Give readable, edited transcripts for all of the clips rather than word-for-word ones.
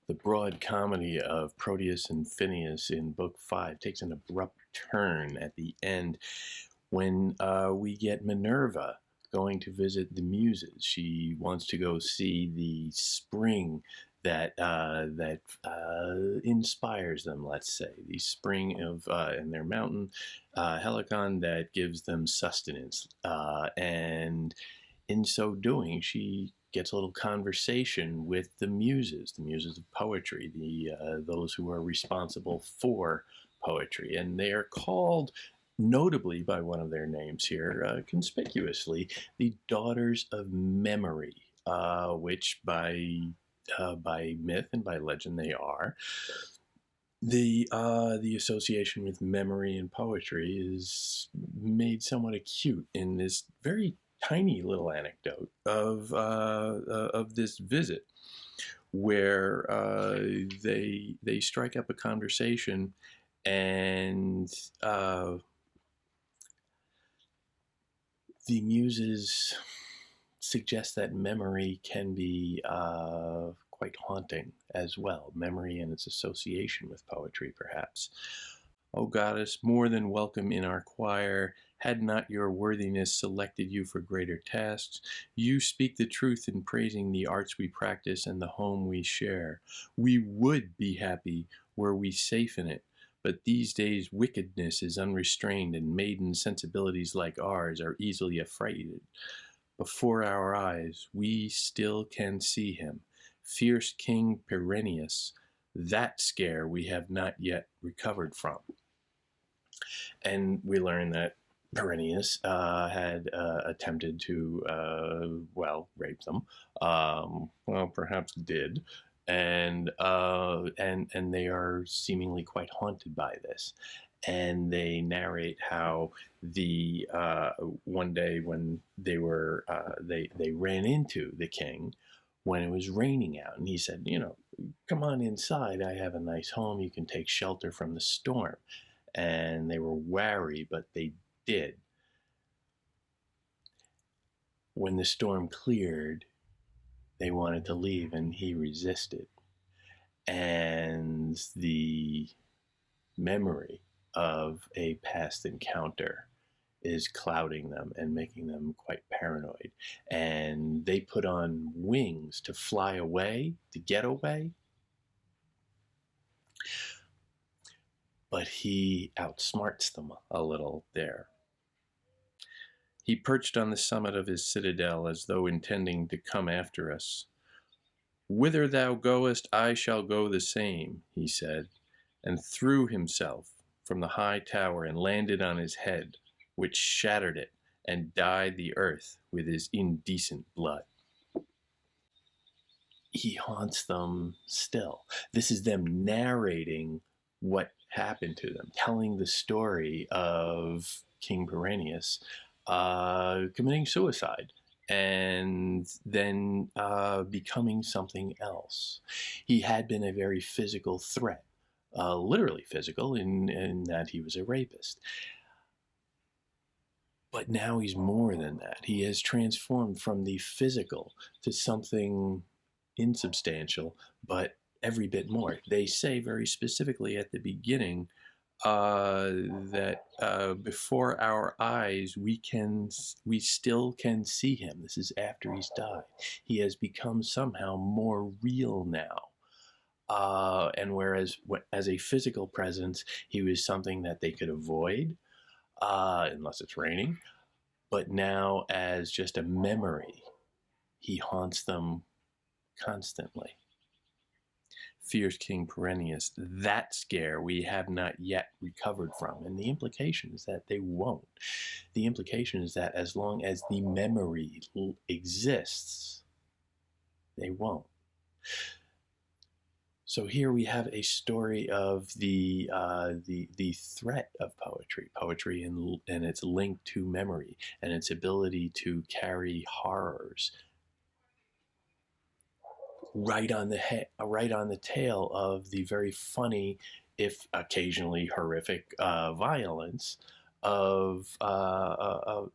The broad comedy of Proteus and Phineas in Book 5 takes an abrupt turn at the end when we get Minerva going to visit the Muses. She wants to go see the spring that inspires them. Let's say the spring of in their mountain, Helicon, that gives them sustenance, and in so doing, she gets a little conversation with the muses of poetry, those who are responsible for poetry, and they are called notably by one of their names here, conspicuously, the Daughters of Memory, which by myth and by legend they are. The association with memory and poetry is made somewhat acute in this very tiny little anecdote of this visit, where they strike up a conversation, and the muses suggest that memory can be quite haunting as well. Memory and its association with poetry, perhaps. O goddess, more than welcome in our choir. Had not your worthiness selected you for greater tasks, you speak the truth in praising the arts we practice and the home we share. We would be happy were we safe in it, but these days wickedness is unrestrained, and maiden sensibilities like ours are easily affrighted. Before our eyes we still can see him, fierce King Perennius. That scare we have not yet recovered from. And we learn that Perennius had attempted to, rape them. Perhaps did, and they are seemingly quite haunted by this. And they narrate how the one day when they were they ran into the king when it was raining out, and he said, come on inside. I have a nice home. You can take shelter from the storm. And they were wary, but they did. When the storm cleared, they wanted to leave, and he resisted. And the memory of a past encounter is clouding them and making them quite paranoid. And they put on wings to fly away, to get away. But he outsmarts them a little there. He perched on the summit of his citadel as though intending to come after us. Whither thou goest, I shall go the same, he said, and threw himself from the high tower and landed on his head, which shattered it and dyed the earth with his indecent blood. He haunts them still. This is them narrating what happened to them, telling the story of King Perennius committing suicide and then becoming something else. He had been a very physical threat, literally physical in that he was a rapist. But now he's more than that. He has transformed from the physical to something insubstantial, but every bit more. They say very specifically at the beginning that before our eyes we still can see him. This is after he's died. He has become somehow more real now. And whereas as a physical presence, he was something that they could avoid, unless it's raining. But now as just a memory, he haunts them constantly. Fierce King Perennius, that scare we have not yet recovered from. And the implication is that they won't. The implication is that as long as the memory exists, they won't. So here we have a story of the threat of poetry and its link to memory and its ability to carry horrors right on the tail of the very funny, if occasionally horrific, violence of the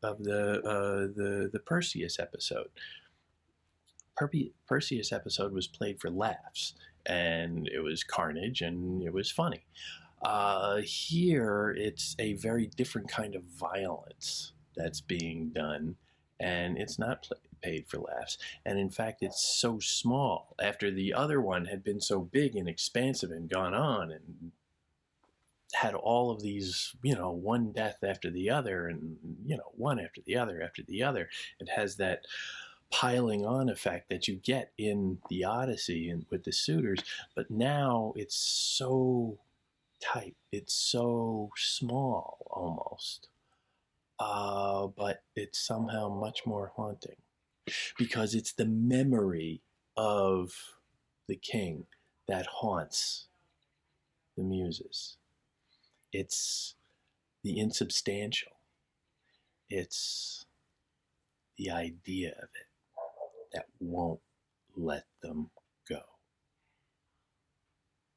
Perseus episode. Perseus episode was played for laughs, and it was carnage and it was funny. Here, it's a very different kind of violence that's being done, and it's not paid for laughs. And in fact, it's so small after the other one had been so big and expansive and gone on and had all of these, one death after the other, and, one after the other after the other. It has that piling on effect that you get in the Odyssey and with the suitors, but now it's so tight. It's so small almost. But it's somehow much more haunting because it's the memory of the king that haunts the muses. It's the insubstantial. It's the idea of it that won't let them go.